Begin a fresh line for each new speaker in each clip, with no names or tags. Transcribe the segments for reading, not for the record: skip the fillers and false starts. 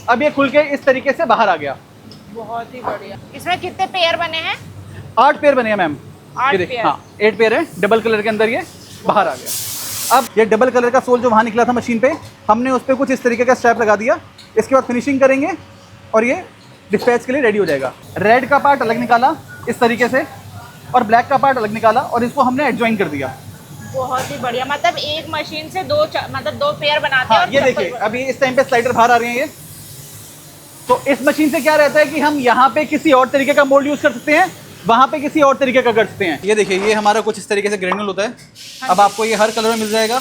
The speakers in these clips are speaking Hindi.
अब ये खुल के इस तरीके से बाहर आ गया।
बहुत ही बढ़िया। इसमें कितने पेयर बने हैं?
8 पेयर बने हैं मैम।
8
ये देखिए,
पेयर।
हाँ 8 पेयर है, डबल कलर के अंदर ये बाहर आ गया। अब ये डबल कलर का सोल जो वहाँ निकला था मशीन पे, हमने उस पर कुछ इस तरीके का स्ट्रैप लगा दिया। इसके बाद फिनिशिंग करेंगे और ये डिस्पैच के लिए रेडी हो जाएगा। रेड का पार्ट अलग निकाला इस तरीके से, और ब्लैक का पार्ट अलग निकाला, और इसको हमने एडजॉइन कर दिया।
बहुत ही बढ़िया। मतलब एक मशीन से मतलब 2 पेयर बनाते हैं।
हाँ,
और
ये देखिए अभी इस टाइम पे स्लाइडर बाहर आ रहे हैं ये। तो इस मशीन से क्या रहता है कि हम यहाँ पे किसी और तरीके का मोल्ड यूज कर सकते हैं, वहाँ पे किसी और तरीके का कर सकते हैं। ये देखिए, ये हमारा कुछ इस तरीके से ग्रेनुल होता है। अब आपको ये हर कलर में मिल जाएगा।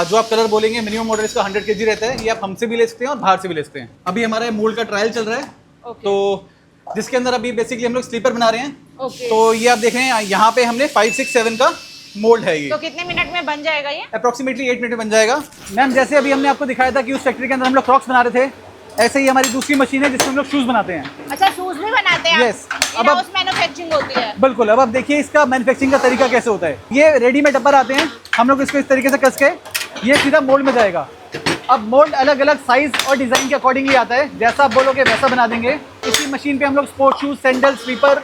जो आप कलर बोलेंगे, मिनिमम ऑर्डर इसका 100 kg रहता है। ये आप हमसे भी ले सकते हैं और बाहर से भी ले सकते हैं। अभी हमारा मोल्ड का ट्रायल चल रहा है, तो जिसके अंदर अभी बेसिकली हम लोग स्लीपर बना रहे हैं। तो ये आप देख रहे हैं, यहाँ पे हमने 5, 6, 7 का मोल्ड है ये।
तो कितने मिनट में बन जाएगा ये?
अप्रोक्सीमेटली 8 मिनट में बन जाएगा। मैम जैसे अभी हमने आपको दिखाया था कि उस फैक्ट्री के अंदर हम लोग क्रॉक्स बना रहे थे, ऐसे ही हमारी दूसरी मशीन है जिसमें हम लोग शूज बनाते हैं।
अच्छा, शूज भी बनाते हैं?
Yes.
अब मैन्युफैक्चरिंग होती है?
बिल्कुल। अब आप देखिए इसका मैन्युफैक्चरिंग का तरीका कैसे होता है। ये रेडीमेड अपर आते हैं, हम लोग इसको इस तरीके से कस के ये सीधा मोल्ड में जाएगा। अब मोल्ड अलग अलग साइज और डिजाइन के अकॉर्डिंगली आता है, जैसा आप बोलोगे वैसा बना देंगे। इसी मशीन पे हम लोग sports shoes, sandal, slipper,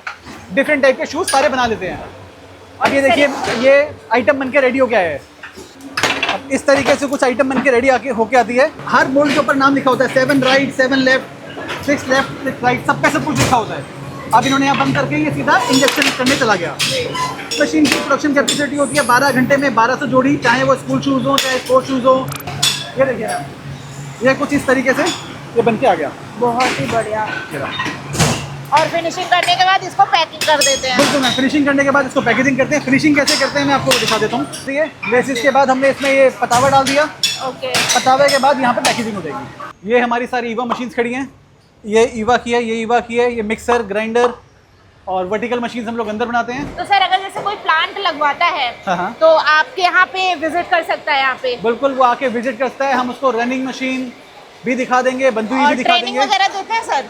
different type के शूज सारे बना लेते हैं। अब ये देखिए, ये आइटम बन के रेडी हो गया है। अब इस तरीके से कुछ आइटम बन के रेडी होके आती है। हर मोल्ड के ऊपर नाम लिखा होता है, 7 राइट, 7 लेफ्ट, 6 लेफ्ट, 6 राइट, सब कुछ लिखा होता है। अब इन्होंने यहाँ बंद करके ये सीधा इंजेक्शन करने चला गया। मशीन की प्रोडक्शन कैपेसिटी होती है 12 घंटे में 1200 जोड़ी, चाहे वो स्कूल शूज़ हो चाहे स्पोर्ट्स शूज़ हो। ये देखिए, ये कुछ इस तरीके से ये बन के आ गया।
बहुत ही बढ़िया। और फिनिशिंग करने के बाद इसको पैकिंग कर देते हैं?
बिल्कुल मैम, फिनिशिंग करने के बाद इसको पैकेजिंग करते हैं। फिनिशिंग कैसे करते हैं मैं आपको दिखा देता हूँ। ठीक है, बेसिस के बाद हमने इसमें ये पतावा डाल दिया।
ओके।
पतावे के बाद यहाँ पे पैकेजिंग हो जाएगी। ये हमारी सारी ईवा मशीन्स खड़ी हैं। ये ईवा की है, ये ईवा की है, ये मिक्सर, ग्राइंडर और वर्टिकल मशीन हम लोग अंदर बनाते हैं।
तो सर, अगर जैसे कोई प्लांट लगवाता है
हाँ।
तो आपके यहाँ पे विजिट कर सकता है? यहाँ पे
बिल्कुल, वो आके विजिट करता है। हम उसको रनिंग मशीन भी दिखा देंगे, बंदूक भी दिखा देंगे।
वगैरह देते हैं सर?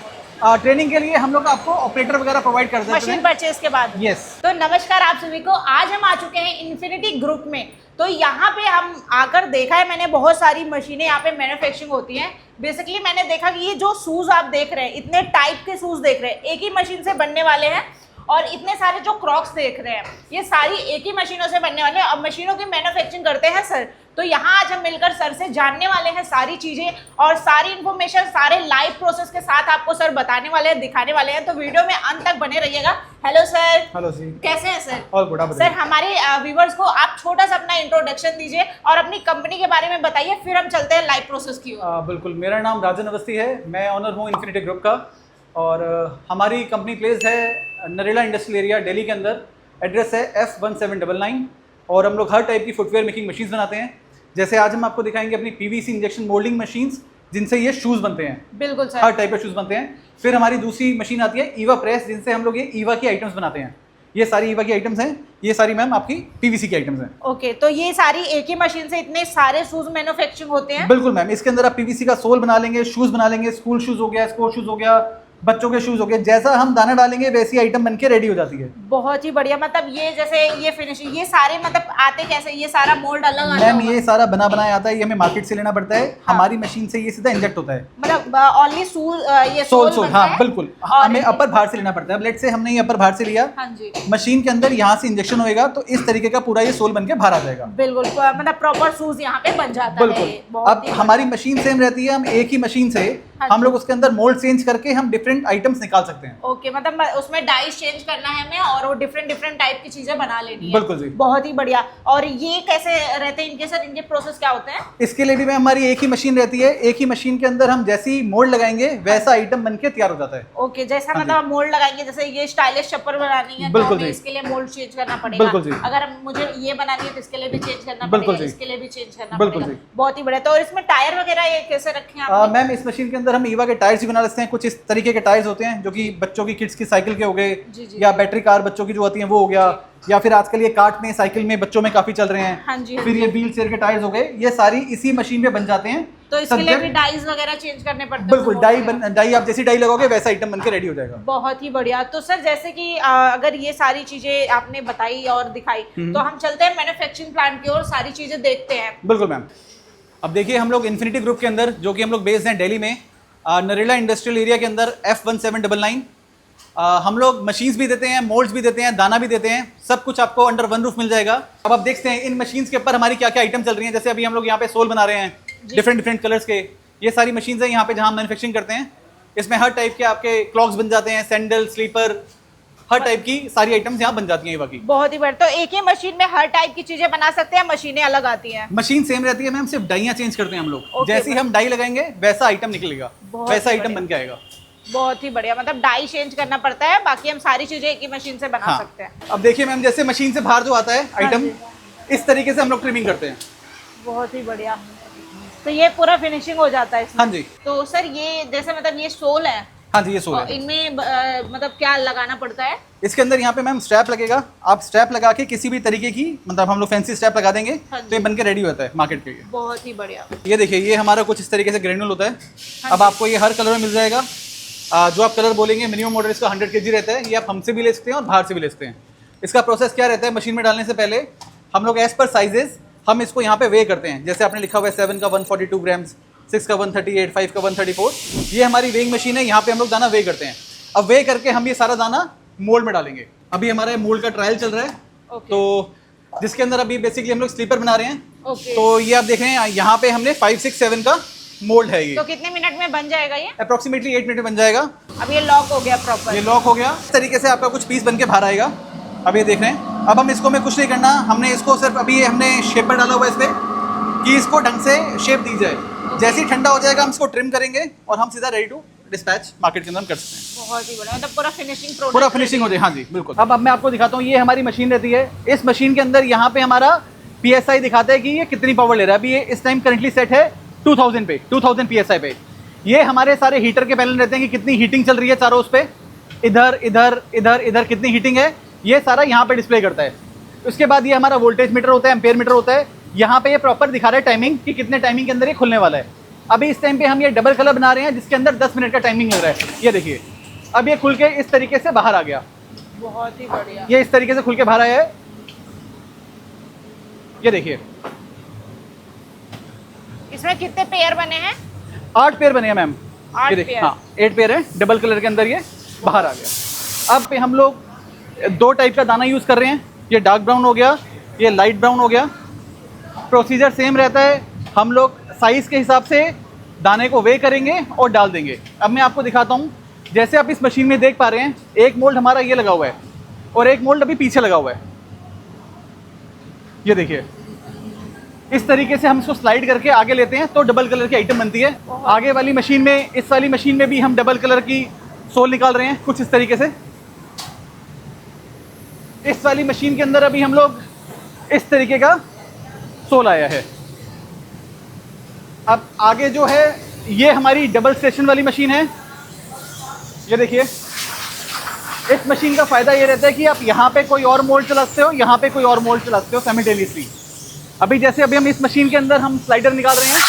ट्रेनिंग के लिए हम लोग आपको ऑपरेटर वगैरह प्रोवाइड कर देते हैं
मशीन परचेज के बाद।
यस।
तो नमस्कार आप सभी को। आज हम आ चुके हैं इन्फिनिटी ग्रुप में। तो यहाँ पे हम आकर देखा है मैंने, बहुत सारी मशीनें यहाँ पे मैन्युफैक्चरिंग होती हैं। बेसिकली मैंने देखा कि ये जो शूज आप देख रहे हैं, इतने टाइप के शूज देख रहे हैं, एक ही मशीन से बनने वाले हैं। और इतने सारे जो क्रॉक्स देख रहे हैं, ये सारी एक ही मशीनों से बनने वाले हैं। अब मशीनों की मैन्युफैक्चरिंग करते हैं सर। तो यहाँ आज हम मिलकर सर से जानने वाले हैं सारी चीजें, और सारी इन्फॉर्मेशन सारे लाइव प्रोसेस के साथ आपको सर बताने वाले हैं, दिखाने वाले हैं। तो वीडियो में अंत तक बने रहिएगा। Hello sir.
हेलो जी,
कैसे हैं सर?
All good.
सर, हमारे व्यूवर्स को आप छोटा सा अपना इंट्रोडक्शन दीजिए और अपनी कंपनी के बारे में बताइए, फिर हम चलते हैं लाइव प्रोसेस की ओर।
बिल्कुल, मेरा नाम राजन अवस्थी है, मैं ऑनर हूँ इन्फिनिटी ग्रुप का। और हमारी कंपनी प्लेस है नरेला इंडस्ट्रियल एरिया, दिल्ली के अंदर। एड्रेस है F1799। और हम लोग हर टाइप की फुटवेयर मेकिंग मशीन्स बनाते हैं। जैसे आज हम आपको दिखाएंगे अपनी पीवीसी इंजेक्शन मोल्डिंग मशीन्स, जिनसे ये शूज़ बनते हैं।
बिल्कुल सर,
हर टाइप के शूज़ बनते हैं। फिर हमारी दूसरी मशीन आती है ईवा प्रेस, जिनसे हम लोग ये ईवा की आइटम्स बनाते हैं। ये सारी ईवा की आइटम्स हैं, ये सारी मैम आपकी पीवीसी की आइटम्स हैं।
ओके। तो ये सारी एक ही मशीन से इतने सारे शूज मैन्युफैक्चरिंग होते हैं?
बिल्कुल मैम, इसके अंदर आप पीवीसी का सोल बना लेंगे, शूज़ बना लेंगे, स्कूल शूज़ हो गया, स्पोर्ट्स शूज़ हो गया, बच्चों के शूज़ हो गए, जैसा हम दाना डालेंगे वैसी आइटम बनके रेडी हो जाती है।
बहुत ही बढ़िया। मतलब ये जैसे ये फिनिशिंग, ये सारे मतलब आते कैसे? ये सारा मोल्ड अलग आता
मैम ये सारा बना बनाया आता है, ये हमें मार्केट से लेना पड़ता है।
हाँ।
हमारी मशीन से ये सीधा इंजेक्ट होता है।
मतलब ओनली ये
सोल
बनता
हाँ
है?
बिल्कुल। हमें अपर बाहर से लेना पड़ता है। अब लेट से हमने ये अपर बाहर से लिया,
हाँ जी,
मशीन के अंदर यहाँ से इंजेक्शन होएगा, तो इस तरीके का पूरा ये सोल बन के बाहर आ जाएगा।
बिल्कुल। मतलब प्रॉपर शूज यहाँ पे बन जाता है।
बिल्कुल।
बहुत
अब
ही
हमारी मशीन सेम रहती है, हम एक ही मशीन से
हाँ
हम
जी।
लोग उसके अंदर मोल्ड चेंज करके हम डिफरेंट आइटम्स निकाल सकते हैं।
ओके। मतलब उसमें डाइस चेंज करना है हमें, और वो डिफरेंट डिफरेंट टाइप की चीजें बना लेनी है।
बिल्कुल जी।
बहुत ही बढ़िया। और ये कैसे रहते हैं इनके सर? इनके प्रोसेस क्या होते हैं?
इसके लिए भी मैं हमारी एक ही मशीन रहती है। एक ही मशीन के अंदर हम जैसी मोल्ड लगाएंगे वैसा आइटम बनके तैयार हो जाता है।
ओके। जैसा
हाँ
मतलब मोल्ड लगाएंगे, जैसे ये स्टाइलिश चप्पल बनानी है तो
बिल्कुल
हमें
जी।
इसके लिए मोल्ड चेंज करना पड़ेगा।
बिल्कुल जी।
अगर मुझे ये बनानी है तो इसके लिए भी चेंज करना
बिल्कुल
पड़ेगा,
जी।
इसके लिए भी चेंज करना
बिल्कुल
पड़ेगा।
जी।
बहुत ही बढ़िया। तो और इसमें टायर वगैरह ये कैसे रखे हैं आपने?
मैम इस मशीन के अंदर हम ईवा के टायर्स भी बना सकते हैं। कुछ इस तरीके के टायर्स होते हैं जो कि बच्चों की किड्स की साइकिल के हो गए,
जी, जी।
या बैटरी कार बच्चों की जो होती हैं वो हो गया, या फिर आजकल ये कार्ट में साइकिल में बच्चों में काफी चल रहे हैं।
हाँ जी, हाँ
फिर
जी।
ये व्हील चेयर के टायर्स हो गए, ये सारी इसी मशीन पे बन जाते हैं।
तो इसके लिए भी
Subject-
डाइस वगैरह चेंज करने पड़ते हैं?
बिल्कुल, डाई आप जैसी डाई लगाओगे वैसा आइटम बनके रेडी हो जाएगा।
बहुत ही बढ़िया। तो सर जैसे कि अगर ये सारी चीजें आपने बताई और दिखाई, तो हम चलते हैं मैन्युफैक्चरिंग प्लांट की ओर, सारी चीजें देखते हैं।
बिल्कुल मैम। अब देखिए, हम लोग इन्फिनिटी ग्रुप के अंदर, जो कि हम लोग बेस्ड हैं दिल्ली में, नरेला इंडस्ट्रियल एरिया के अंदर F1799। हम लोग मशीन्स भी देते हैं, मोल्ड्स भी देते हैं, दाना भी देते हैं, सब कुछ आपको अंडर वन रूफ मिल जाएगा। अब आप देखते हैं इन मशीन्स के ऊपर हमारी क्या क्या आइटम चल रही हैं। जैसे अभी हम लोग यहाँ पे सोल बना रहे हैं डिफरेंट कलर्स के। ये सारी मशीन्स हैं यहाँ पे जहाँ हम मैन्युफैक्चरिंग करते हैं। इसमें हर टाइप के आपके क्लॉक्स बन जाते हैं, सैंडल, स्लीपर, हर टाइप की सारी आइटम्स यहाँ बन जाती हैं। बाकी
बहुत ही बढ़िया। तो एक ही मशीन में हर टाइप की चीजें बना सकते हैं, मशीनें अलग आती हैं?
मशीन सेम रहती है मैम, सिर्फ डाइयाँ चेंज करते हैं हम लोग। जैसे ही हम डाई लगाएंगे वैसा आइटम निकलेगा, वैसा आइटम बन के आएगा।
बहुत ही बढ़िया। मतलब डाई चेंज करना पड़ता है, बाकी हम सारी चीजें एक ही मशीन से बना सकते हैं।
अब देखिए मैम, जैसे मशीन से बाहर जो आता है आइटम, इस तरीके से हम लोग ट्रिमिंग करते हैं।
बहुत ही बढ़िया। तो ये पूरा फिनिशिंग हो जाता है इसमें?
हाँ जी।
तो सर ये जैसे मतलब ये सोल है?
हाँ जी, ये सोल है।
इनमें मतलब क्या लगाना पड़ता है?
इसके अंदर यहाँ पे मैम स्ट्रैप लगेगा। आप स्ट्रैप लगा के किसी भी तरीके की, मतलब हम लोग फैंसी स्ट्रैप लगा देंगे तो ये बन के रेडी होता है मार्केट के लिए।
बहुत ही बढ़िया।
ये देखिए, ये हमारा कुछ इस तरीके से ग्रेनुल होता है। अब आपको ये हर कलर में मिल जाएगा। जो आप कलर बोलेंगे, मिनिमम ऑर्डर इसका 100 kg रहता है। ये आप हमसे भी ले सकते हैं और बाहर से भी ले सकते हैं। इसका प्रोसेस क्या रहता है, मशीन में डालने से पहले हम लोग एज पर साइजेस हम इसको यहाँ पे वे करते हैं। जैसे आपने लिखा हुआ है 7 का 142 ग्राम्स, 6 का 138, 5 का 134। ये हमारी वेइंग मशीन है, यहाँ पे हम लोग दाना वे करते हैं। अब वे करके हम ये सारा दाना मोल्ड में डालेंगे। अभी हमारे मोल्ड का ट्रायल चल रहा है। तो जिसके अंदर अभी बेसिकली हम लोग स्लीपर बना रहे हैं। तो ये आप देख रहे हैं, यहाँ पे हमने 5, 6, 7 का मोल्ड है ये।
तो कितने मिनट में बन जाएगा ये?
अप्रोक्सीमेटली 8 मिनट में बन जाएगा।
अब ये लॉक हो गया प्रॉपर?
ये लॉक हो गया। इस तरीके से आपका कुछ पीस बन के बाहर आएगा। अब ये देख रहे हैं। अब हम इसको में कुछ नहीं करना, हमने इसको सिर्फ अभी हमने शेपर डाला हुआ है इस पर कि इसको ढंग से शेप दी जाए। जैसे ही ठंडा हो जाएगा हम इसको ट्रिम करेंगे और हम सीधा रेडी टू डिस्पैच मार्केट के अंदर हम कर सकते हैं।
बहुत ही बढ़िया। मतलब पूरा फिनिशिंग प्रोडक्ट,
पूरा फिनिशिंग हो जाए। हाँ जी, बिल्कुल। अब मैं आपको दिखाता हूँ, ये हमारी मशीन रहती है। इस मशीन के अंदर यहाँ पे हमारा PSI दिखाता है कि ये कितनी पावर ले रहा है। अभी ये इस टाइम करंटली सेट है 2000 पे, 2000 PSI पे। ये हमारे सारे हीटर के पैनल रहते हैं कि कितनी हीटिंग चल रही है चारों उस पे, इधर इधर इधर इधर कितनी हीटिंग है, ये सारा यहाँ पे डिस्प्ले करता है। उसके बाद ये हमारा वोल्टेज मीटर होता है, एम्पेयर मीटर होता है। यहाँ पे ये प्रॉपर दिखा रहा है टाइमिंग कि कितने टाइमिंग के अंदर ये खुलने वाला है। अभी इस टाइम पे हम ये डबल कलर बना रहे हैं जिसके अंदर 10 मिनट का टाइमिंग लग रहा है। ये देखिए, अब ये खुल के इस तरीके से बाहर आ गया।
बहुत ही बढ़िया।
ये इस तरीके से खुल के बाहर आया है। ये देखिए,
इसमें कितने पेयर बने हैं?
8 पेयर बने हैं मैम।
8 पेयर?
हाँ, 8 पेयर है डबल कलर के अंदर। ये बाहर आ गया। अब हम लोग 2 टाइप का दाना यूज़ कर रहे हैं। ये डार्क ब्राउन हो गया, ये लाइट ब्राउन हो गया। प्रोसीजर सेम रहता है। हम लोग साइज़ के हिसाब से दाने को वे करेंगे और डाल देंगे। अब मैं आपको दिखाता हूँ। जैसे आप इस मशीन में देख पा रहे हैं, एक मोल्ड हमारा ये लगा हुआ है और एक मोल्ड अभी पीछे लगा हुआ है। ये देखिए, इस तरीके से हम इसको स्लाइड करके आगे लेते हैं तो डबल कलर की आइटम बनती है। आगे वाली मशीन में, इस वाली मशीन में भी हम डबल कलर की सोल निकाल रहे हैं कुछ इस तरीके से। इस वाली मशीन के अंदर अभी हम लोग इस तरीके का सोल आया है। अब आगे जो है, ये हमारी डबल स्टेशन वाली मशीन है। ये देखिए, इस मशीन का फ़ायदा ये रहता है कि आप यहाँ पे कोई और मोल्ड चला सकते हो, यहाँ पे कोई और मोल्ड चला सकते हो साइमल्टेनियसली। अभी जैसे अभी हम इस मशीन के अंदर हम स्लाइडर निकाल रहे हैं,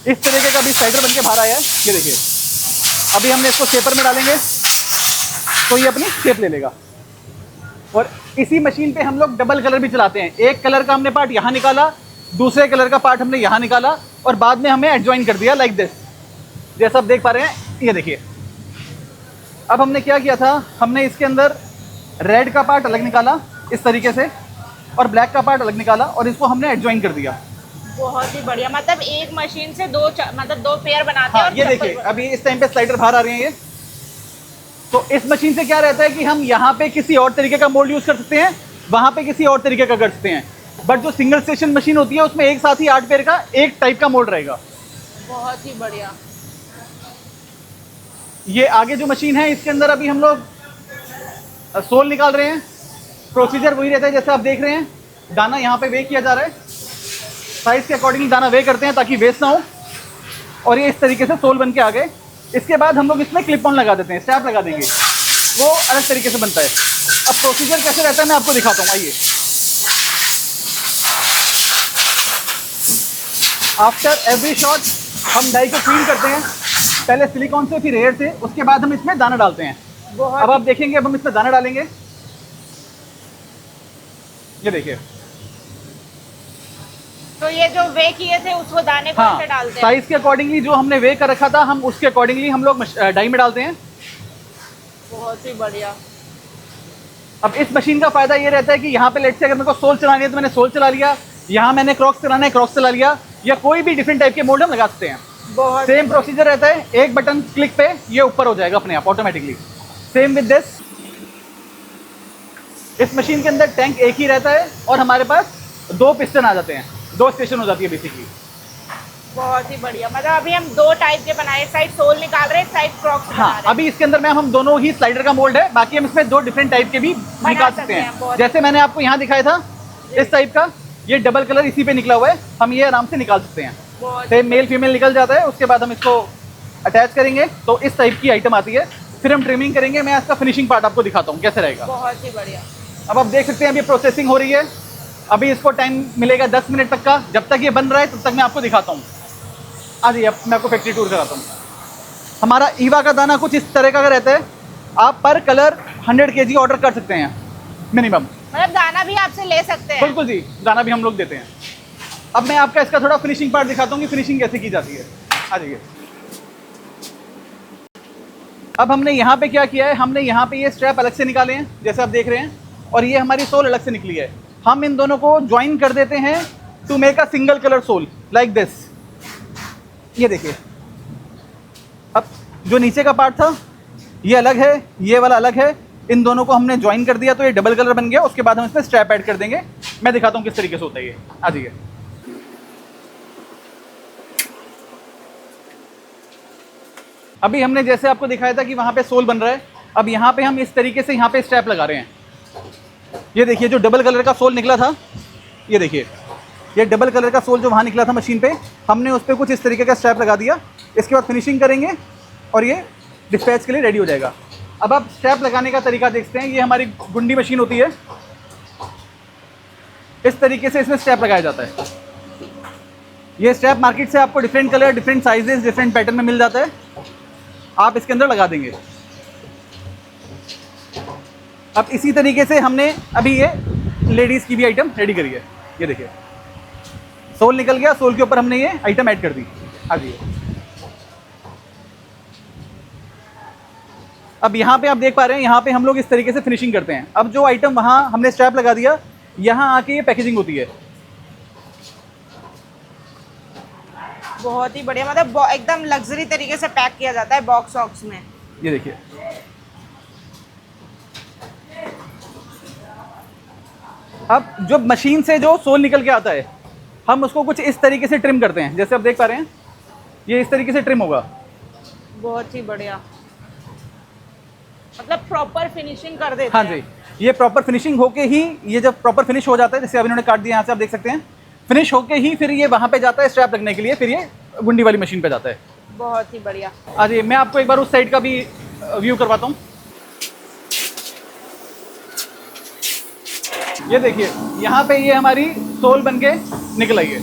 इस तरीके का भी स्लाइडर बन के बाहर आया है। ये देखिए, अभी हमने इसको शेपर में डालेंगे तो ये अपनी शेप ले लेगा। और इसी मशीन पे हम लोग डबल कलर भी चलाते हैं। एक कलर का हमने पार्ट यहाँ निकाला, दूसरे कलर का पार्ट हमने यहाँ निकाला और बाद में हमें एडजॉइन कर दिया लाइक दिस, जैसा आप देख पा रहे हैं। ये देखिए, अब हमने क्या किया था, हमने इसके अंदर रेड का पार्ट अलग निकाला इस तरीके से और ब्लैक का पार्ट अलग निकाला और इसको हमने एडजॉइन कर दिया।
बहुत ही बढ़िया। मतलब एक मशीन से मतलब 2 पेयर बनाते हैं।
हाँ, ये देखिए, अभी इस टाइम पे स्लाइडर बाहर आ रहे हैं ये। तो इस मशीन से क्या रहता है कि हम यहाँ पे किसी और तरीके का मोल्ड यूज़ कर सकते हैं, वहाँ पे किसी और तरीके का कर सकते हैं। बट जो सिंगल स्टेशन मशीन होती है उसमें एक साथ ही 8 पेयर का एक टाइप का मोल्ड रहेगा।
बहुत ही बढ़िया।
ये आगे जो मशीन है इसके अंदर अभी हम लोग सोल निकाल रहे हैं। प्रोसीजर वही रहता है जैसे आप देख रहे हैं। दाना यहाँ पे वे किया जा रहा है, साइज़ के अकॉर्डिंग दाना वे करते हैं ताकि वेस्ट ना हो। और ये इस तरीके से सोल बन के आ गए। इसके बाद हम लोग इसमें क्लिप ऑन लगा देते हैं, स्ट्रैप लगा देंगे, वो अलग तरीके से बनता है। अब प्रोसीजर कैसे रहता है मैं आपको दिखाता हूँ, आइए। आफ्टर एवरी शॉट हम डाई को क्लीन करते हैं, पहले सिलिकॉन से फिर एयर से, उसके बाद हम इसमें दाना डालते हैं। अब आप देखेंगे, अब हम इसमें दाना डालेंगे। ये देखिए,
तो ये जो वे किए थे उसको दाने को
हाँ,
ऐसे डालते हैं।
साइज के अकॉर्डिंगली जो हमने वे कर रखा था, हम उसके अकॉर्डिंगली हम लोग डाई में डालते हैं।
बहुत ही बढ़िया।
अब इस मशीन का फायदा ये रहता है कि यहाँ पे लेट से अगर मेरे को सोल चलानी है तो मैंने सोल चला लिया, यहाँ मैंने क्रॉक्स चलाना है क्रॉक्स चला लिया, या कोई भी डिफरेंट टाइप के मोल्ड हम लगा सकते हैं।
बहुत
सेम प्रोसीजर रहता है, एक बटन क्लिक पे ये ऊपर हो जाएगा अपने आप ऑटोमेटिकली। सेम विद दिस, इस मशीन के अंदर टैंक एक ही रहता है और हमारे पास 2 पिस्टन आ जाते हैं, 2 स्टेशन हो जाती है बेसिकली।
बहुत ही बढ़िया। मतलब अभी हम 2 टाइप के बनाए, एक साइड सोल निकाल रहे हैं, एक साइड क्रॉक्स बना
हाँ,
रहे हैं।
अभी इसके अंदर मैम हम दोनों ही स्लाइडर का मोल्ड है, बाकी हम इसमें 2 डिफरेंट टाइप के भी निकाल सकते हैं। जैसे मैंने आपको यहाँ दिखाया था इस टाइप का, ये डबल कलर इसी पे निकला हुआ है, हम ये आराम से निकाल सकते हैं। सेम मेल फीमेल निकल जाता है, उसके बाद हम इसको अटैच करेंगे तो इस टाइप की आइटम आती है। फिर हम ट्रिमिंग करेंगे, मैं इसका फिनिशिंग पार्ट आपको दिखाता हूँ कैसे रहेगा।
बहुत ही बढ़िया।
अब आप देख सकते हैं अभी प्रोसेसिंग हो रही है, अभी इसको टाइम मिलेगा 10 मिनट तक का। जब तक ये बन रहा है तब तक मैं आपको दिखाता हूँ। आ जाइए, अब मैं आपको फैक्ट्री टूर कराता हूँ। हमारा ईवा का दाना कुछ इस तरह का रहता है, आप पर कलर 100 kg ऑर्डर कर सकते हैं मिनिमम।
मतलब दाना भी आपसे ले सकते हैं?
बिल्कुल जी, दाना भी हम लोग देते हैं। अब मैं आपका इसका थोड़ा फिनिशिंग पार्ट दिखाता हूँ कि फिनिशिंग कैसे की जाती है। आ जाइए। अब हमने यहाँ पे क्या किया है, हमने यहाँ पे ये स्ट्रैप अलग से निकाले हैं जैसे आप देख रहे हैं, और ये हमारी सोल अलग से निकली है। हम इन दोनों को ज्वाइन कर देते हैं to make a single colour sole like this. ये देखिए, अब जो नीचे का पार्ट था ये अलग है, ये वाला अलग है, इन दोनों को हमने ज्वाइन कर दिया तो ये डबल कलर बन गया। उसके बाद हम इसमें स्ट्रैप ऐड कर देंगे, मैं दिखाता हूँ किस तरीके से होता है ये। आ जाइए। अभी हमने जैसे आपको दिखाया था कि वहाँ पे सोल बन रहा है, अब यहाँ पे हम इस तरीके से यहाँ पे स्ट्रैप लगा रहे हैं। ये देखिए, जो डबल कलर का सोल निकला था, ये देखिए, ये डबल कलर का सोल जो वहाँ निकला था मशीन पे, हमने उस पर कुछ इस तरीके का स्ट्रैप लगा दिया। इसके बाद फिनिशिंग करेंगे और ये डिस्पैच के लिए रेडी हो जाएगा। अब आप स्ट्रैप लगाने का तरीका देखते हैं, ये हमारी गुंडी मशीन होती है, इस तरीके से इसमें स्ट्रैप लगाया जाता है। ये स्ट्रैप मार्केट से आपको different colour, different sizes, different pattern में मिल जाता है, आप इसके अंदर लगा देंगे। अब इसी तरीके से हमने अभी ये लेडीज़ की भी आइटम रेडी करी है। ये देखिए, सोल निकल गया, सोल के ऊपर हमने ये आइटम ऐड कर दी। आ जाइए। अब यहाँ पे आप देख पा रहे हैं, यहाँ पे हम लोग इस तरीके से फिनिशिंग करते हैं। अब जो आइटम वहाँ हमने स्ट्रैप लगा दिया, यहाँ आके ये पैकेजिंग होती है।
बहुत ही बढ़िया। मतलब एकदम लग्जरी तरीके से पैक किया जाता है बॉक्स वॉक्स में।
ये देखिए, अब जो मशीन से जो सोल निकल के आता है, हम उसको कुछ इस तरीके से ट्रिम करते हैं। जैसे आप देख पा रहे हैं, ये इस तरीके से ट्रिम होगा।
बहुत ही बढ़िया। मतलब प्रॉपर फिनिशिंग कर देते
हाँ
हैं।
जी, ये प्रॉपर फिनिशिंग होके ही, ये जब प्रॉपर फिनिश हो जाता है, जैसे अभी इन्होंने काट दिया, यहाँ से आप देख सकते हैं, फिनिश होके ही फिर ये वहाँ पे जाता है स्ट्रैप लगने के लिए, फिर ये गुंडी वाली मशीन पे जाता है।
बहुत ही बढ़िया।
हाँ जी, मैं आपको एक बार उस साइड का भी व्यू करवाता हूँ। ये देखिए, यहाँ पे ये हमारी सोल बन के निकल आई है।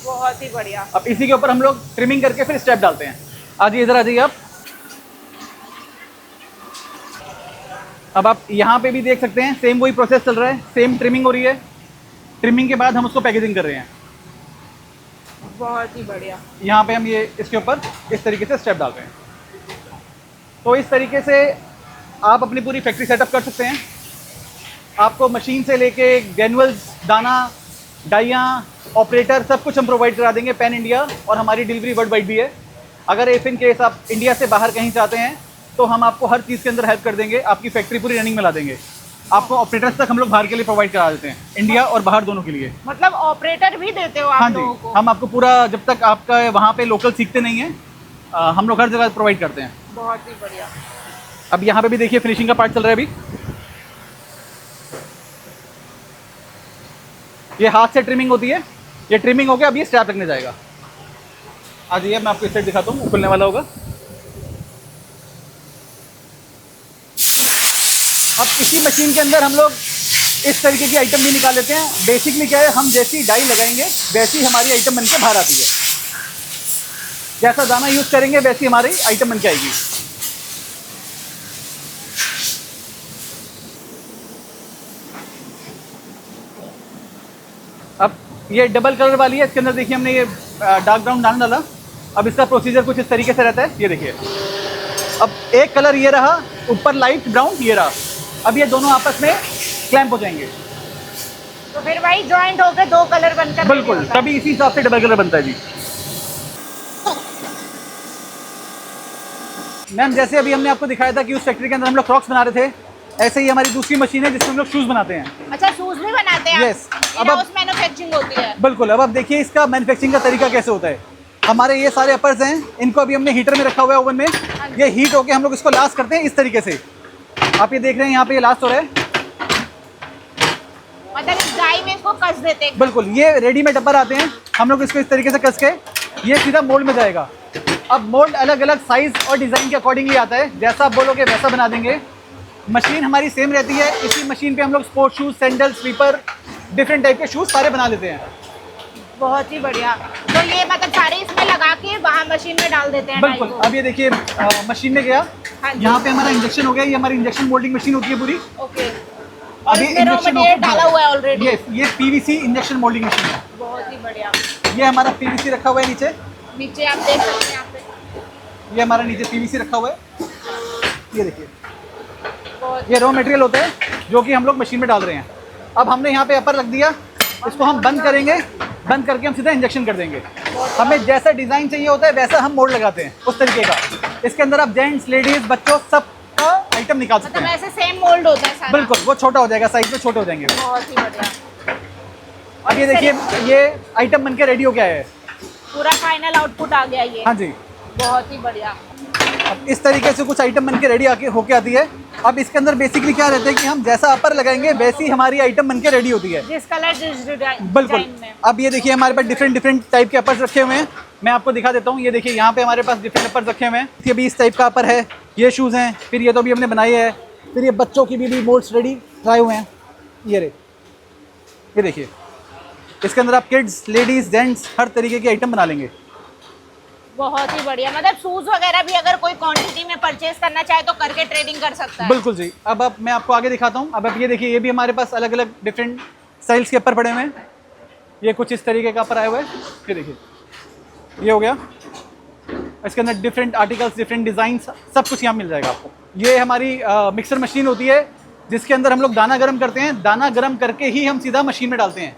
बहुत ही बढ़िया।
अब इसी के ऊपर हम लोग ट्रिमिंग करके फिर स्टेप डालते हैं। आ जाइए, इधर आ जाइए आप। अब आप यहाँ पे भी देख सकते हैं, सेम वही प्रोसेस चल रहा है, सेम ट्रिमिंग हो रही है। ट्रिमिंग के बाद हम उसको पैकेजिंग कर रहे हैं।
बहुत ही बढ़िया।
यहाँ पे हम ये इसके ऊपर इस तरीके से स्टेप डाल रहे हैं। तो इस तरीके से आप अपनी पूरी फैक्ट्री सेटअप कर सकते हैं। आपको मशीन से लेके ग्रैनुअल्स, दाना, डाइयाँ, ऑपरेटर, सब कुछ हम प्रोवाइड करा देंगे पैन इंडिया, और हमारी डिलीवरी वर्ल्ड वाइड भी है। अगर इफ इन केस आप इंडिया से बाहर कहीं चाहते हैं तो हम आपको हर चीज़ के अंदर हेल्प कर देंगे, आपकी फैक्ट्री पूरी रनिंग में ला देंगे। आपको ऑपरेटर्स तक हम लोग बाहर के लिए प्रोवाइड करा देते हैं, इंडिया और बाहर दोनों के लिए।
मतलब ऑपरेटर भी देते हो
हाँ
आप
जी,
लोगों को?
हम आपको पूरा, जब तक आपका वहाँ पे लोकल सीखते नहीं हैं, हम लोग हर जगह प्रोवाइड करते हैं।
बहुत ही बढ़िया।
अब यहाँ पे भी देखिए, फिनिशिंग का पार्ट चल रहा है अभी। ये हाथ से ट्रिमिंग होती है, ये ट्रिमिंग हो गया, अब ये स्ट्रैप लगने जाएगा। आ जाइए, मैं आपको इस साइड दिखाता हूँ, खुलने वाला होगा। अब इसी मशीन के अंदर हम लोग इस तरीके की आइटम भी निकाल लेते हैं। बेसिकली क्या है, हम जैसी डाई लगाएंगे वैसी हमारी आइटम बन के बाहर आती है। जैसा दाना यूज़ करेंगे वैसी हमारी आइटम बन के आएगी। अब ये डबल कलर वाली है, इसके अंदर देखिए हमने ये डार्क ब्राउन डालने डाला। अब इसका प्रोसीजर कुछ इस तरीके से रहता है, ये देखिए। अब एक कलर ये रहा, ऊपर लाइट ब्राउन ये रहा। अब ये दोनों आपस में क्लैंप हो जाएंगे,
तो फिर भाई जॉइंट होकर दो कलर बनकर
बिल्कुल, तभी इसी हिसाब से डबल कलर बनता है जी। मैम जैसे अभी हमने आपको दिखाया था कि उस फैक्ट्री के अंदर हम लोग क्रॉक्स बना रहे थे, ऐसे ही हमारी दूसरी मशीन है जिसमें हम लोग शूज़ बनाते हैं।
अच्छा, शूज भी बनाते हैं?
Yes.
अब मैन्युफैक्चरिंग होती है?
बिल्कुल। अब आप देखिए इसका मैन्युफैक्चरिंग का तरीका कैसे होता है। हमारे ये सारे अपर्स हैं, इनको अभी हमने हीटर में रखा हुआ है ओवन में। ये हीट होके हम लोग इसको लास्ट करते हैं इस तरीके से। आप ये देख रहे हैं यहाँ पे ये लास्ट हो रहा है,
मतलब इस डाई में इसको कस देते हैं?
बिल्कुल। ये रेडीमेड अपर आते हैं, हम लोग इसको इस तरीके से कस के ये सीधा मोल्ड में जाएगा। अब मोल्ड अलग अलग साइज़ और डिज़ाइन के अकॉर्डिंगली आता है, जैसा आप बोलोगे वैसा बना देंगे। मशीन हमारी सेम रहती है, इसी मशीन पे हम लोग sports shoes, sandal, slipper, different type के शूज़ सारे बना लेते हैं।
बहुत ही बढ़िया। तो ये मतलब सारे इसमें लगा के वहाँ मशीन में डाल देते हैं?
बिल्कुल। अब ये देखिए मशीन में गया,
हाँ जी।
यहाँ पे हमारा इंजेक्शन हो गया। ये हमारी इंजेक्शन मोल्डिंग मशीन होती है पूरी।
ओके।
अभी इंजेक्शन
डाला हुआ है ऑलरेडी?
ये पीवीसी इंजेक्शन मोल्डिंग मशीन है।
बहुत ही बढ़िया।
ये हमारा पीवीसी रखा हुआ है नीचे
आप देख सकते हैं यहाँ पे।
ये हमारा नीचे पीवीसी रखा हुआ है, ये देखिए।
बहुत
ये रॉ मटेरियल होता है जो कि हम लोग मशीन में डाल रहे हैं। अब हमने यहाँ पे अपर रख दिया, इसको हम बंद करेंगे, बंद करके हम सीधा इंजेक्शन कर देंगे। हमें जैसा डिज़ाइन चाहिए होता है वैसा हम मोल्ड लगाते हैं उस तरीके का। इसके अंदर आप जेंट्स, लेडीज़, बच्चों सब का आइटम निकाल सकते
मतलब
हैं।
ऐसे सेम मोल्ड होता है सारा?
बिल्कुल, वो छोटा हो जाएगा, साइज में छोटे हो जाएंगे।
बहुत ही बढ़िया।
अब ये देखिए ये आइटम बन के रेडी हो गया है,
पूरा फाइनल आउटपुट आ गया ये।
हाँ जी।
बहुत ही बढ़िया।
अब इस तरीके से कुछ आइटम बन के रेडी होके आती है। अब इसके अंदर बेसिकली क्या रहता है कि हम जैसा अपर लगाएंगे वैसी हमारी आइटम बन के रेडी होती है,
जिस कलर जिस डिजाइन
बिल्कुल।
में।
अब ये देखिए हमारे पास डिफरेंट टाइप के अपर्स रखे हुए हैं, मैं आपको दिखा देता हूँ। ये देखिए यहाँ पे हमारे पास डिफरेंट अपर्स रखे हुए हैं। ये भी इस टाइप का अपर है, ये शूज़ हैं, फिर ये तो अभी हमने बनाए हैं, फिर ये बच्चों की भी मोल्ड्स रेडी ट्राई हुए हैं। ये देखिए इसके अंदर आप किड्स, लेडीज़, जेंट्स हर तरीके की आइटम बना लेंगे।
बहुत ही बढ़िया। मतलब शूज वगैरह भी अगर कोई क्वांटिटी में परचेज करना चाहे तो करके ट्रेडिंग कर सकता है?
बिल्कुल जी। अब मैं आपको आगे दिखाता हूँ। अब ये देखिए ये भी हमारे पास अलग अलग डिफरेंट स्टाइल्स के अपर पड़े हुए हैं। ये कुछ इस तरीके का अपर आया हुआ है, ये देखिए ये हो गया। इसके अंदर डिफरेंट आर्टिकल्स, डिफरेंट डिज़ाइन, सब कुछ यहाँ मिल जाएगा आपको। ये हमारी मिक्सर मशीन होती है जिसके अंदर हम लोग दाना गर्म करते हैं। दाना गर्म करके ही हम सीधा मशीन में डालते हैं।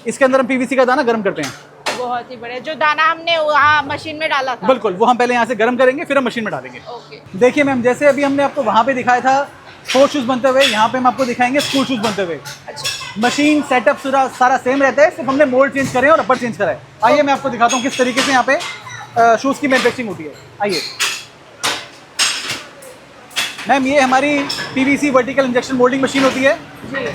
इसके अंदर हम पीवीसी का दाना गर्म करते हैं।
बहुत ही बढ़िया। जो दाना हमने वहाँ मशीन में डाला था?
बिल्कुल, वो हम पहले यहाँ से गर्म करेंगे फिर हम मशीन में डालेंगे।
ओके।
देखिए मैम जैसे अभी हमने आपको वहाँ पे दिखाया था स्पोर्ट्स शूज़ बनते हुए, यहाँ पे हम आपको दिखाएंगे स्कूल शूज़ बनते हुए।
अच्छा।
मशीन सेटअप सारा सेम रहता है, सिर्फ हमने मोल्ड चेंज करे और अपर चेंज करा है। आइए मैं आपको दिखाता हूँ किस तरीके से यहाँ पे शूज़ की मैन्युफैक्चरिंग होती है। आइए मैम, ये हमारी PVC vertical injection moulding machine होती है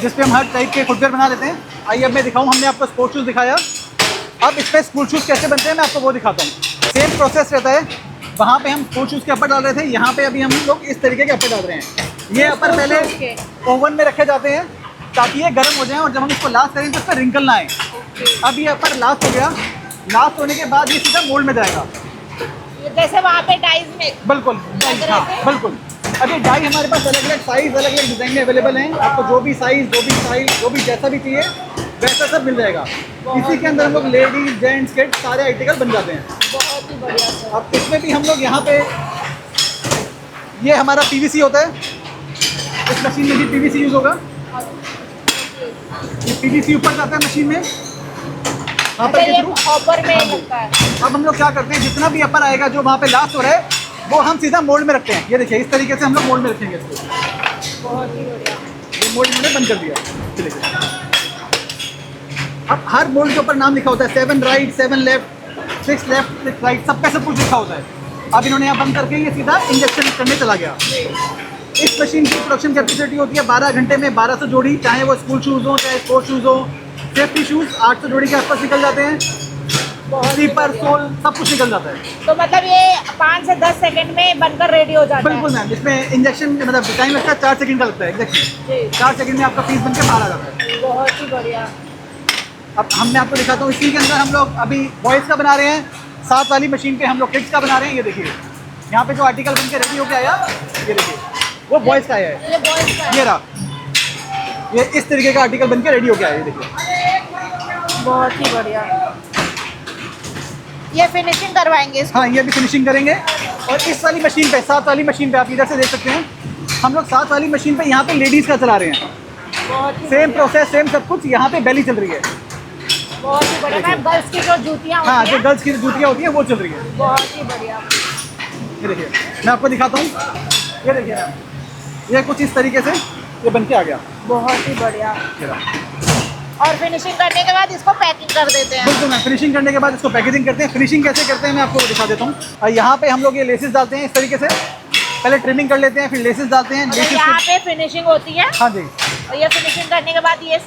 जिसपे हम हर टाइप के फुटवेयर बना लेते हैं। आइए अब मैं दिखाऊँ, हमने आपको स्पोर्ट्स शूज़ दिखाया, अब इस पर स्कूल शूज़ कैसे बनते हैं मैं आपको वो दिखाता हूँ। सेम प्रोसेस रहता है, वहाँ पे हम स्पोर्ट्स शूज़ के अपर डाल रहे थे, यहाँ पे अभी हम लोग इस तरीके के अपर डाल रहे हैं। ये अपर पहले ओवन में रखे जाते हैं ताकि ये गर्म हो जाए और जब हम इसको लास्ट करेंगे तो इस पर रिंकल ना आए। अब ये अपर लास्ट हो गया, लास्ट होने के बाद ये सीधा मोल्ड में जाएगा
जैसे वहाँ पे डाइज में।
बिल्कुल, हाँ बिल्कुल। अब ये डाई हमारे पास अलग अलग साइज़, अलग अलग डिज़ाइन में अवेलेबल हैं। आपको जो भी साइज़, जो भी जैसा भी चाहिए वैसा सब मिल जाएगा। इसी के अंदर हम लोग लेडीज, जेंट्स, किड्स सारे आर्टिकल बन जाते हैं।
बहुत ही बढ़िया सर।
अब इसमें भी हम लोग यहाँ पे ये हमारा पीवीसी होता है, इस मशीन में भी पीवीसी यूज़ होगा। ये पीवीसी ऊपर जाता है मशीन में,
अच्छा, ये हॉपर में लगता है।
अब हम लोग क्या करते हैं, जितना भी अपर आएगा जो वहाँ पे लास्ट हो रहा है वो हम सीधा मोल्ड में रखते हैं। ये देखिए इस तरीके से हम लोग मोल्ड में रखेंगे इसको।
बहुत ही बढ़िया।
ये मोल्ड मैंने बंद कर दिया। चलिए अब हर मोल्ड के ऊपर नाम लिखा होता है, 7 राइट, 7 लेफ्ट, 6 लेफ्ट, 6 राइट, सब कुछ लिखा होता है। अब इन्होंने यहाँ बंद करके ये सीधा इंजेक्शन करने चला गया। इस मशीन की प्रोडक्शन कैपेसिटी होती है 12 घंटे में 1200 जोड़ी, चाहे वो स्कूल शूज़ हो, चाहे स्पोर्ट्स शूज़ हो। सेफ्टी शूज़ 800 जोड़ी के आसपास निकल जाते हैं, स्लीपर, सोल सब कुछ निकल जाता है।
तो मतलब ये 5 से 10 सेकंड में बनकर रेडी हो जाता है?
बिल्कुल मैम, इसमें इंजेक्शन मतलब टाइम लगता है 4 सेकंड का लगता है एग्जैक्टली। 4 सेकंड में आपका पीस बन के बाहर आ जाता है।
बहुत ही बढ़िया।
अब हमने आपको दिखाता हूँ, इसी के अंदर हम लोग अभी बॉयज़ का बना रहे हैं, साथ वाली मशीन पे हम लोग किड्स का बना रहे हैं। ये देखिए यहाँ पे जो आर्टिकल बन के रेडी होके आया, ये देखिए वो बॉयज़ का आया है।
ये बॉयज़ का है।
ये रहा, ये इस तरीके का आर्टिकल बन के रेडी होके आया है। ये देखिए
बहुत ही बढ़िया। ये फिनिशिंग करवाएंगे इसको?
हाँ, ये भी फिनिशिंग करेंगे। और इस वाली मशीन पे, 7 वाली मशीन पे आप इधर से देख सकते हैं, हम लोग 7 वाली मशीन पे यहाँ पे लेडीज़ का चला रहे हैं।
बहुत ही
सेम प्रोसेस, सेम सब कुछ। यहाँ पे बेली चल रही है।
बहुत ही बढ़िया मैम। गर्ल्स की जो जूतियाँ
हाँ,
होती
जो
हैं,
गर्ल्स की जूतियाँ होती हैं वो चल रही है।
बहुत ही बढ़िया।
ये देखिए, मैं आपको दिखाता हूँ। ये देखिए मैम, ये कुछ इस तरीके से ये बन के आ गया।
बहुत ही बढ़िया।
ये रहा।
और फिनिशिंग करने के बाद इसको पैकिंग कर देते हैं?
बिल्कुल मैम, फिनिशिंग करने के बाद इसको पैकेजिंग करते हैं। फिनिशिंग कैसे करते हैं मैं आपको दिखा देता हूँ। और यहाँ पे हम लोग ये लेसेस डालते हैं इस तरीके से। पहले ट्रिमिंग कर लेते हैं, फिर लेसेस डालते हैं।
मतलब यहाँ पे फिनिशिंग होती है?
हाँ जी।
और ये फिनिशिंग करने के बाद ये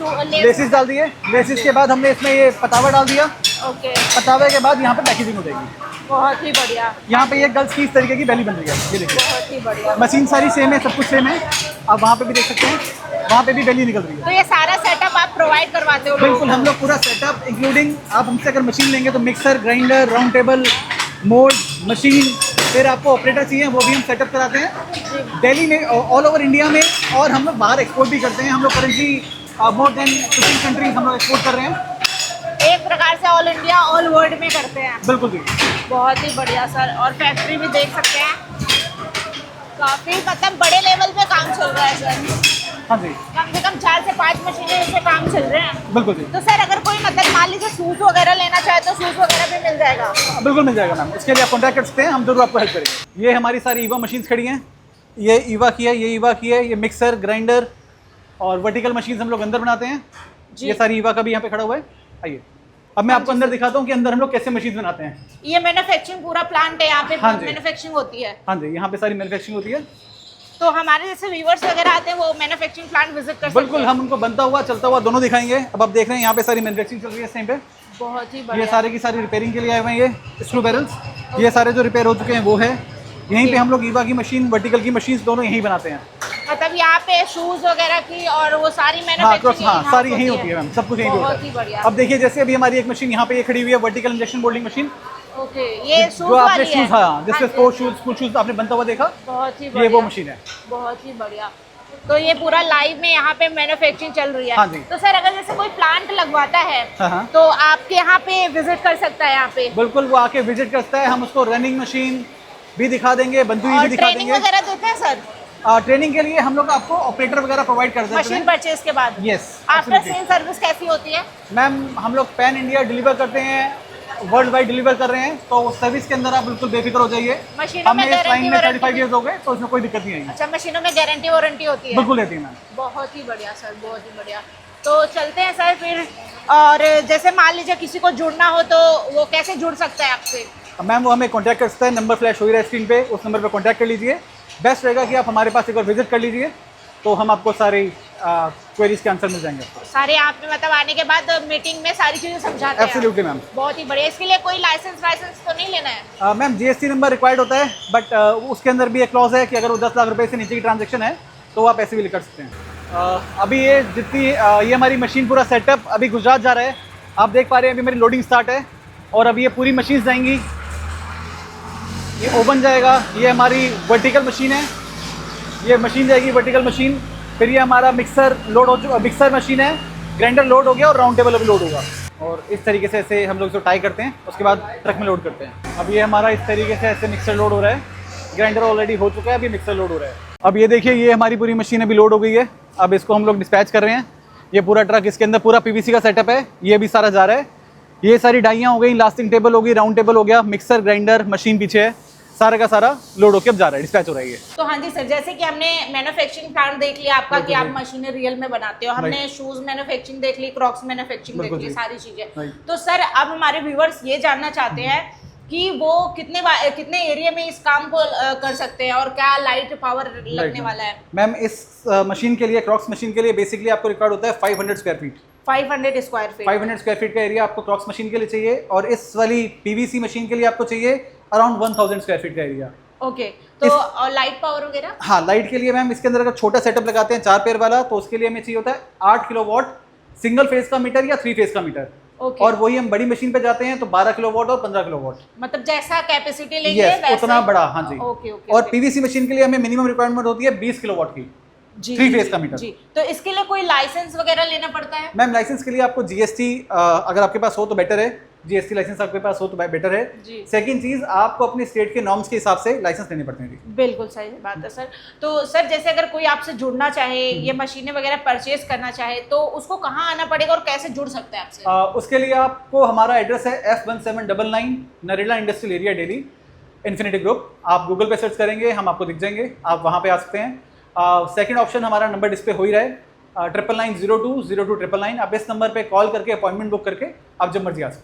लेसेस डाल दिए। लेसेस के बाद हमने इसमें ये पतावा डाल दिया।
ओके।
पतावे के बाद यहाँ पे पैकेजिंग हो जाएगी।
बहुत ही बढ़िया।
यहाँ पे ये गर्ल्स की इस तरीके की बेली बन रही है। ये देखिए,
बहुत ही बढ़िया।
मशीन सारी सेम है, सब कुछ सेम है। आप वहाँ पे भी देख सकते हैं, वहाँ पे भी बेली निकल रही है।
तो ये सारा सेटअप आप प्रोवाइड करवाते हो?
बिल्कुल, हम लोग पूरा सेटअप इंक्लूडिंग, आप हमसे अगर मशीन लेंगे तो mixer, grinder, round table, mould, machine, फिर आपको ऑपरेटर चाहिए वो भी हम सेटअप कराते हैं दिल्ली में, ऑल ओवर इंडिया में। और हम लोग बाहर एक्सपोर्ट भी करते हैं। हम लोग करेंटली मोर देन 15 कंट्रीज हम लोग एक्सपोर्ट कर रहे हैं।
एक प्रकार से ऑल इंडिया, ऑल वर्ल्ड में करते हैं?
बिल्कुल जी।
बहुत ही बढ़िया सर। और फैक्ट्री भी देख सकते हैं, काफ़ी मतलब बड़े लेवल पे काम चल रहा है सर।
हाँ जी,
कम से कम 4 से 5 मशीनें से काम चल रहे हैं।
बिल्कुल जी।
तो सर अगर कोई मतलब मान लीजिए शूज़ वगैरह लेना चाहे तो शूज़ वगैरह भी मिल जाएगा?
बिल्कुल मिल जाएगा मैम। इसके लिए आप कॉन्टैक्ट कर सकते हैं, हम जरूर आपको हेल्प करेंगे। ये हमारी सारी ईवा मशीन्स खड़ी हैं। ये ईवा की है, ये ईवा की है। ये मिक्सर, ग्राइंडर और वर्टिकल मशीन्स हम लोग अंदर बनाते हैं।
जी।
ये सारी ईवा का भी यहाँ पे खड़ा हुआ है। आइए, अब मैं आपको अंदर दिखाता हूँ कि अंदर हम लोग कैसे मशीन बनाते हैं।
ये मैन्युफैक्चरिंग पूरा प्लांट है यहाँ पे?
हाँ जी।
मैन्युफैक्चरिंग होती है?
हाँ जी, यहाँ पे सारी मैन्युफैक्चरिंग होती है।
तो हमारे जैसे व्यूअर्स वगैरह आते हैं वो मैन्युफैक्चरिंग प्लांट विजिट कर सकते हैं?
बिल्कुल, हम उनको बनता हुआ, चलता हुआ दोनों दिखाएंगे। अब आप देख रहे हैं यहाँ पे सारी मैन्युफैक्चरिंग चल रही है इस टाइम पे।
बहुत ही
ये
बढ़िया।
सारे की सारी रिपेयरिंग के लिए आए हुए हैं। ये स्क्रू बैरल्स, ये सारे जो रिपेयर हो चुके हैं वो है। यहीं पे हम लोग ईवा की मशीन, वर्टिकल की मशीन दोनों यहीं बनाते हैं।
मतलब यहाँ पे शूज वगैरह की और वो सारी
हाँ,
मैन्युफैक्चरिंग
हाँ, सारी यहीं होती है मैम, सब कुछ यहीं पे होता
बहुत ही
है।
बढ़िया।
अब देखिए, जैसे अभी हमारी एक मशीन यहाँ पे ये खड़ी हुई है, vertical injection moulding machine.
Okay, ये शूज
जो आपने
वाली है?
शूज, हाँ, जिससे
हाँ जी,
स्पोर्ट्स शूज, स्कूल शूज आपने बनता हुआ देखा,
बहुत ही
ये
बढ़िया।
वो मशीन है।
बहुत ही बढ़िया। तो ये पूरा लाइव में यहाँ पे मैन्युफैक्चरिंग चल रही है?
हाँ जी।
तो सर अगर जैसे कोई प्लांट लगवाता है
हाँ।
तो आपके यहाँ पे विजिट कर सकता है यहाँ पे?
बिल्कुल, वो आके विजिट करता है। हम उसको रनिंग मशीन भी दिखा देंगे, बनती हुई
और
भी दिखा
ट्रेनिंग
देंगे।
वगैरह देते हैं सर?
ट्रेनिंग के लिए हम लोग आपको ऑपरेटर वगैरह प्रोवाइड कर देते
मशीन
हैं।
परचेज के बाद?
यस,
आफ्टर सेल सर्विस कैसी होती है?
मैम हम लोग पैन इंडिया डिलीवर करते हैं, वर्ल्ड वाइड डिलीवर कर रहे हैं। तो सर्विस के अंदर आप बिल्कुल बेफिक्र हो जाइए।
मशीनों में
हमें इस लाइन में
गारंटी
35 ईयर्स हो गए, तो इसमें कोई दिक्कत नहीं आएगी।
अच्छा, मशीनों में गारंटी वारंटी होती है?
बिल्कुल रहती है मैम।
बहुत ही बढ़िया सर, बहुत ही बढ़िया। तो चलते हैं सर फिर। और जैसे मान लीजिए किसी को जुड़ना हो तो वो कैसे जुड़ सकता है आपसे?
मैम वो हमें कॉन्टैक्ट कर सकता है, नंबर फ्लैश हो ही रहा है स्क्रीन पे, उस नंबर पर कॉन्टैक्ट कर लीजिए। बेस्ट रहेगा कि आप हमारे पास एक बार विजिट कर लीजिए, तो हम आपको सारी क्वेरीज के आंसर मिल जाएंगे आपको।
सारे आप में मतलब आने के बाद मीटिंग में सारी चीजें समझाते हैं?
Absolutely ma'am.
बहुत ही बढ़िया। इसके लिए कोई लाइसेंस तो नहीं लेना है?
मैम जीएसटी नंबर रिक्वायर्ड होता है, बट उसके अंदर भी एक क्लॉज है कि अगर वो 10 लाख रुपए से नीचे की ट्रांजैक्शन है तो वो आप ऐसे भी कर सकते हैं। अभी ये जितनी ये हमारी मशीन पूरा सेटअप अभी गुजरात जा रहा है। आप देख पा रहे हैं अभी मेरी लोडिंग स्टार्ट है और अभी ये पूरी मशीन जाएंगी। ये ओवन जाएगा, ये हमारी वर्टिकल मशीन है, ये मशीन जाएगी वर्टिकल मशीन। फिर ये हमारा मिक्सर लोड हो चुका, मिक्सर मशीन है, ग्राइंडर लोड हो गया और राउंड टेबल अभी लोड होगा। और इस तरीके से ऐसे हम लोग इसको टाई करते हैं, उसके बाद ट्रक में लोड करते हैं। अब ये हमारा इस तरीके से ऐसे मिक्सर लोड हो रहा है, ग्राइंडर ऑलरेडी हो चुका है, अभी मिक्सर लोड हो रहा है। अब ये देखिए, ये हमारी पूरी मशीन अभी लोड हो गई है। अब इसको हम लोग डिस्पैच कर रहे हैं। ये पूरा ट्रक, इसके अंदर पूरा पीवीसी का सेटअप है, ये भी सारा जा रहा है। ये सारी डाइयाँ हो गई, लास्टिंग टेबल हो गई, राउंड टेबल हो गया, मिक्सर, ग्राइंडर, मशीन पीछे है, सारा का सारा लोड होकर अब जा रहा है, डिस्पैच हो रहा है ये।
तो हाँ जी सर, जैसे कि हमने मैन्युफैक्चरिंग प्लांट देख लिया आपका कि आप मशीनें रियल में बनाते हो, हमने शूज मैन्युफैक्चरिंग देख ली, क्रॉक्स मैन्युफैक्चरिंग देख ली, सारी चीजें। तो सर अब हमारे व्यूअर्स ये जानना चाहते हैं कि वो कितने एरिया में इस काम को कर सकते हैं और क्या लाइट पावर लगने वाला है?
मैम इस मशीन के लिए, क्रॉक्स मशीन के लिए बेसिकली आपको रिक्वायर्ड होता है 500 square feet.
500 square feet? 500
square feet का एरिया आपको क्रॉक्स मशीन के लिए चाहिए, और इस वाली पीवीसी मशीन के लिए आपको चाहिए अराउंड 1000 स्क्वायर फीट का एरिया।
ओके, तो और लाइट पावर वगैरह?
हाँ, लाइट के लिए मैम इसके अंदर अगर छोटा सेटअप लगाते हैं 4 पेयर वाला, तो उसके लिए हमें चाहिए होता है 8 किलोवाट सिंगल फेज का मीटर या 3 फेज का मीटर। और वही हम बड़ी मशीन पे जाते हैं तो 12 किलोवाट और 15 किलोवाट,
मतलब जैसा कैपेसिटी लेंगे वैसा
उतना बड़ा। हाँ जी।
ओके।
और पीवीसी मशीन के लिए हमें मिनिमम रिक्वायरमेंट होती है 20 किलोवाट की।
जी
3 फेज का मीटर।
जी, तो इसके लिए कोई लाइसेंस वगैरह लेना पड़ता है?
मैम लाइसेंस के लिए आपको जीएसटी अगर आपके पास हो तो बेटर है, जीएसटी लाइसेंस आपके पास हो तो बेटर है।
जी।
सेकंड चीज, आपको अपने स्टेट के नॉर्म्स के हिसाब से लाइसेंस लेने पड़ते हैं।
बिल्कुल सही बात है सर। तो सर जैसे अगर कोई आपसे जुड़ना चाहे, ये मशीनें वगैरह परचेज करना चाहे, तो उसको कहाँ आना पड़ेगा और कैसे जुड़ सकते हैं आपसे?
उसके लिए आपको हमारा एड्रेस है F1799 Narela industrial area Delhi, infinity group. आप गूगल पे सर्च करेंगे, हम आपको दिख जाएंगे, आप वहाँ पे आ सकते हैं। सेकंड ऑप्शन, हमारा नंबर डिस्प्ले हो ही रहा है 9990202999। आप इस नंबर पे कॉल करके अपॉइंटमेंट बुक करके आप जब मर्जी आ सकते हैं।